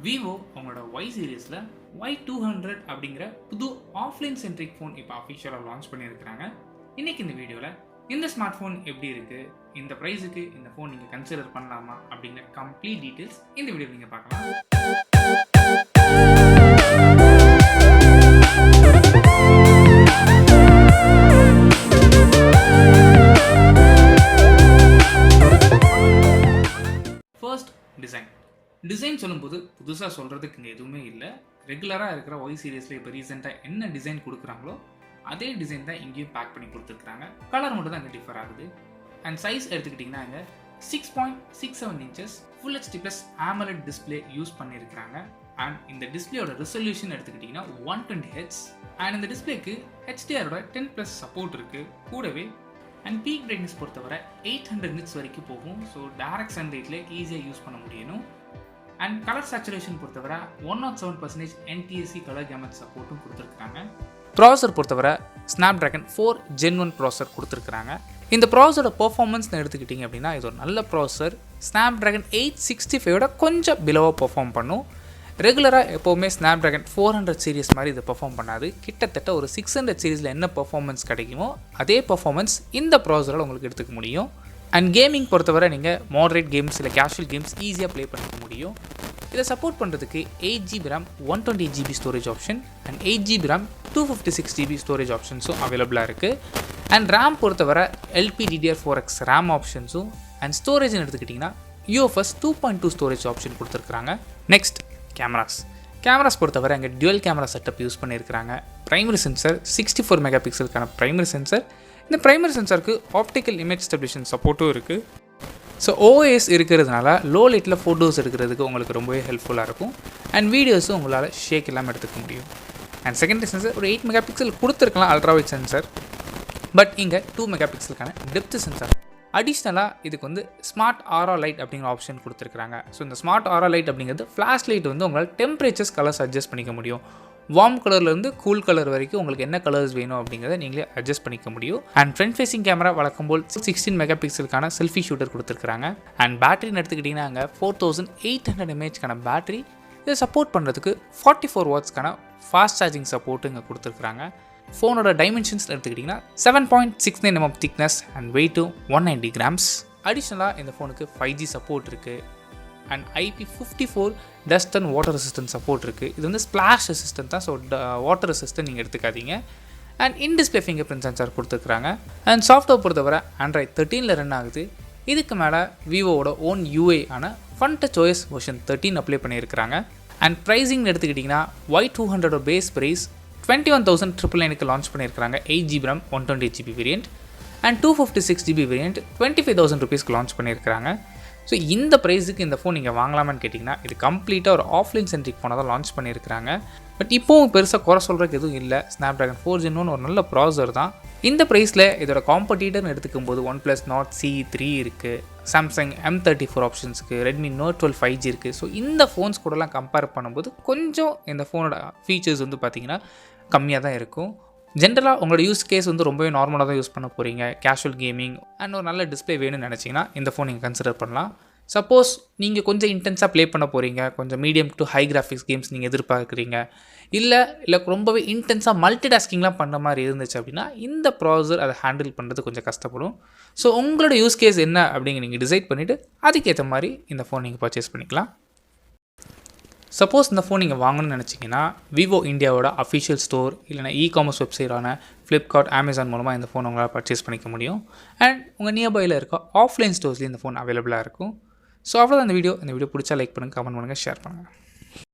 VIVO அவங்களோட Y சீரிஸில் Y200 அப்படிங்கிற புது ஆஃப்லைன் சென்ட்ரிக் ஃபோன் இப்போ அஃபிஷியலாக லான்ச் பண்ணியிருக்கிறாங்க. இன்றைக்கி இந்த வீடியோவில் இந்த ஸ்மார்ட் ஃபோன் எப்படி இருக்குது, இந்த ப்ரைஸுக்கு இந்த ஃபோன் நீங்கள் கன்சிடர் பண்ணலாமா அப்படிங்கிற கம்ப்ளீட் டீட்டெயில்ஸ் இந்த வீடியோ நீங்கள் பார்க்கலாம். ஃபர்ஸ்ட் டிசைன் சொல்லும்போது புதுசாக சொல்கிறதுக்கு இங்கே எதுவுமே இல்லை. ரெகுலராக இருக்கிற ஒய் சீரீஸில் இப்போ ரீசெண்டாக என்ன டிசைன் கொடுக்குறாங்களோ அதே டிசைன் தான் இங்கேயும் பேக் பண்ணி கொடுத்துருக்குறாங்க. கலர் மட்டும் தான் இங்கே டிஃபர் ஆகுது. அண்ட் சைஸ் எடுத்துக்கிட்டிங்கன்னா இங்கே 6.67 inches full HD plus AMOLED display use பண்ணியிருக்கிறாங்க. அண்ட் இந்த டிஸ்பிளேயோட ரெசல்யூஷன் எடுத்துக்கிட்டிங்கன்னா 120 Hz. அண்ட் இந்த டிஸ்பிளேக்கு HDR-ஓட 10+ சப்போர்ட் இருக்குது. கூடவே அண்ட் பீக் பிரைட்னஸ் பொறுத்தவரை 800 nits வரைக்கும் போகும். ஸோ டைரக்ட் சன்லைட்டில் ஈஸியாக யூஸ் பண்ண முடியணும். அண்ட் கலர் சேச்சுரேஷன் பொறுத்தவரை 107% NTSC கலர் கேமட் சப்போர்ட்டும் கொடுத்துருக்காங்க. ப்ராசர் பொறுத்தவரை Snapdragon 4 Gen 1 ப்ராசர் கொடுத்துருக்காங்க. இந்த ப்ராசரோட பெர்ஃபார்மன்ஸ் எடுத்துக்கிட்டிங்க அப்படின்னா இது ஒரு நல்ல ப்ராசர். Snapdragon 865 கொஞ்சம் பிலோவாக பெர்ஃபார்ம் பண்ணும். ரெகுலராக எப்போவுமே Snapdragon 400 சீரிஸ் மாதிரி இது பெர்ஃபார்ம் பண்ணாது. கிட்டத்தட்ட ஒரு 600 சீரிஸில் என்ன பெர்ஃபார்மன்ஸ் கிடைக்குமோ அதே பெர்ஃபார்மன்ஸ் இந்த ப்ராசரால் உங்களுக்கு எடுத்துக்க முடியும். அண்ட் கேமிங் பொறுத்தவரை நீங்கள் மாடரேட் கேம்ஸ் இல்லை கேஷுவல் கேம்ஸ் ஈஸியாக ப்ளே பண்ணிக்க முடியும். இதை சப்போர்ட் பண்ணுறதுக்கு 8GB RAM 128GB storage option and 8GB RAM 256GB storage ஆப்ஷன்ஸும் அவைலபிளாக இருக்குது. அண்ட் ரேம் பொறுத்தவரை LPDDR4X ரேம் ஆப்ஷன்ஸும் அண்ட் ஸ்டோரேஜ்னு எடுத்துக்கிட்டிங்கன்னா UFS 2.2 ஸ்டோரேஜ் ஆப்ஷன் கொடுத்துருக்குறாங்க. நெக்ஸ்ட் கேமராஸ் பொறுத்தவரை அங்கே டுவல் கேமரா செட்டப் யூஸ் பண்ணியிருக்கிறாங்க. ப்ரைமரி சென்சர் 64 மெகாபிக்சலுக்கான ப்ரைமரி சென்சர். இந்த ப்ரைமரி சென்சருக்கு ஆப்டிக்கல் இமேஜ் ஸ்டெபிலேஷன் சப்போர்ட்டும் இருக்குது. ஸோ OIS இருக்கிறதுனால லோ லைட்டில் ஃபோட்டோஸ் எடுக்கிறதுக்கு உங்களுக்கு ரொம்பவே ஹெல்ப்ஃபுல்லாக இருக்கும். அண்ட் வீடியோஸும் உங்களால் ஷேக் இல்லாமல் எடுத்துக்க முடியும். அண்ட் செகண்டரி சென்சர் ஒரு 8 மெகாபிக்சல் கொடுத்துருக்கலாம் அல்ட்ராவைட் சென்சர். பட் இங்கே 2 மெகாபிக்சலுக்கான டெப்த் சென்சர். அடிஷ்னலாக இதுக்கு வந்து ஸ்மார்ட் ஆரா லைட் அப்படிங்கிற ஆப்ஷன் கொடுத்துருக்காங்க. ஸோ இந்த ஸ்மார்ட் ஆரா லைட் அப்படிங்கிறது ஃப்ளாஷ் லைட் வந்து உங்களால் டெம்பரேச்சர்ஸ் கலர்ஸ் அட்ஜஸ்ட் பண்ணிக்க முடியும். வார்ம் கலர்லேருந்து கூல் கலர் வரைக்கும் உங்களுக்கு என்ன கலர்ஸ் வேணும் அப்படிங்கிறத நீங்களே அட்ஜஸ்ட் பண்ணிக்க முடியும். அண்ட் ஃப்ரண்ட் ஃபேசிங் கேமரா வழக்கம் போல் 16 மெகாபிக்சலுக்கான செல்ஃபி ஷூட்டர் கொடுத்துருக்காங்க. அண்ட் பேட்டரின்னு எடுத்துக்கிட்டிங்கன்னா அங்கே 4800 mAhக்கான பேட்டரி. இதை சப்போர்ட் பண்ணுறதுக்கு 44 வாட்ஸ்க்கான ஃபாஸ்ட் சார்ஜிங் சப்போர்ட்டு இங்கே கொடுத்துருக்குறாங்க. ஃபோனோட டைமென்ஷன்ஸ் எடுத்துக்கிட்டிங்கன்னா 7.69 mm திக்னஸ் அண்ட் வெயிட்டும் 190 grams. அடிஷ்னலாக இந்த ஃபோனுக்கு 5G சப்போர்ட் இருக்குது. And IP54 dust and water resistant support இருக்குது. இது வந்து ஸ்ப்ளாஷ் ரெசிஸ்டன்ட் தான். ஸோ வாட்டர் ரெசிஸ்டன்ட் நீங்கள் எடுத்துக்காதீங்க. And in display finger print sensor கொடுத்துருக்குறாங்க. அண்ட் சாஃப்ட்வேர் பொறுத்தவரை Android 13 ரன் ஆகுது. இதுக்கு மேலே விவோவோட ஓன் UI ஆன FunTouch OS வெர்ஷன் 13 அப்ளை பண்ணியிருக்கிறாங்க. அண்ட் ப்ரைஸிங் எடுத்துக்கிட்டிங்கன்னா Y200 பேஸ் ப்ரைஸ் 21,999க்கு லான்ச் பண்ணியிருக்கிறாங்க. 8GB RAM 128GB variant and 256GB variant 25,000 rupeesக்கு லான்ச் பண்ணியிருக்கிறாங்க. ஸோ இந்த ப்ரைஸுக்கு இந்த ஃபோன் நீங்கள் வாங்கலாமான்னு கேட்டிங்கன்னா இது கம்ப்ளீட்டாக ஒரு ஆஃப்லைன் சென்ட்ரிக் ஃபோனை தான் லான்ச் பண்ணியிருக்கிறாங்க. பட் இப்போவும் பெருசாக குறை சொல்கிறதுக்கு எதுவும் இல்லை. Snapdragon 4 Gen 1 ஒரு நல்ல ப்ராசர் தான். இந்த ப்ரைஸில் இதோட காம்படிட்டர்னு எடுத்துக்கும்போது OnePlus Nord CE3 இருக்குது, Samsung M34 ஆப்ஷன்ஸுக்கு, Redmi Note 12 5G இருக்குது. ஸோ இந்த ஃபோன்ஸ் கூடலாம் கம்பேர் பண்ணும்போது கொஞ்சம் இந்த ஃபோனோட ஃபீச்சர்ஸ் வந்து பார்த்திங்கன்னா கம்மியாக தான் இருக்கும். ஜென்ரலாக உங்களோட யூஸ் கேஸ் வந்து ரொம்பவே நார்மலாக தான் யூஸ் பண்ண போகிறீங்க. கேஷுவல் கேமிங் அண்ட் ஒரு நல்ல டிஸ்பிளே வேணும்னு நினச்சிங்கன்னா இந்த ஃபோன் நீங்கள் கன்சிடர் பண்ணலாம். சப்போஸ் நீங்கள் கொஞ்சம் இன்டென்ஸாக ப்ளே பண்ண போகிறீங்க, கொஞ்சம் medium to high graphics games நீங்கள் எதிர்பார்க்குறீங்க, இல்லை ரொம்பவே இன்டென்ஸாக மல்டி டாஸ்கிங்லாம் பண்ணுற மாதிரி இருந்துச்சு அப்படின்னா இந்த ப்ராசர் அதை ஹேண்டில் பண்ணுறது கொஞ்சம் கஷ்டப்படும். ஸோ உங்களோட யூஸ் கேஸ் என்ன அப்படிங்க நீங்கள் டிசைட் பண்ணிவிட்டு அதுக்கேற்ற மாதிரி இந்த ஃபோன் நீங்கள் பர்ச்சேஸ் பண்ணிக்கலாம். சப்போஸ் இந்த ஃபோன் நீங்கள் வாங்கணும்னு நினச்சிங்கன்னா விவோ இந்தியாவோட அஃபிஷியல் ஸ்டோர் இல்லைனா இ-காமர்ஸ் வெப்சைட்டான ஃப்ளிப்கார்ட், அமேசான் மூலமாக இந்த ஃபோன் உங்களால் பர்ச்சேஸ் பண்ணிக்க முடியும். அண்ட் உங்கள் நியர்பையில் இருக்க ஆஃப்லைன் ஸ்டோர்ஸ்லேயும் இந்த ஃபோன் அவைலபிளாக இருக்கும். ஸோ அவ்வளோதான் இந்த வீடியோ பிடிச்சா லைக் பண்ணுங்கள், கமெண்ட் பண்ணுங்கள், ஷேர் பண்ணுங்கள்.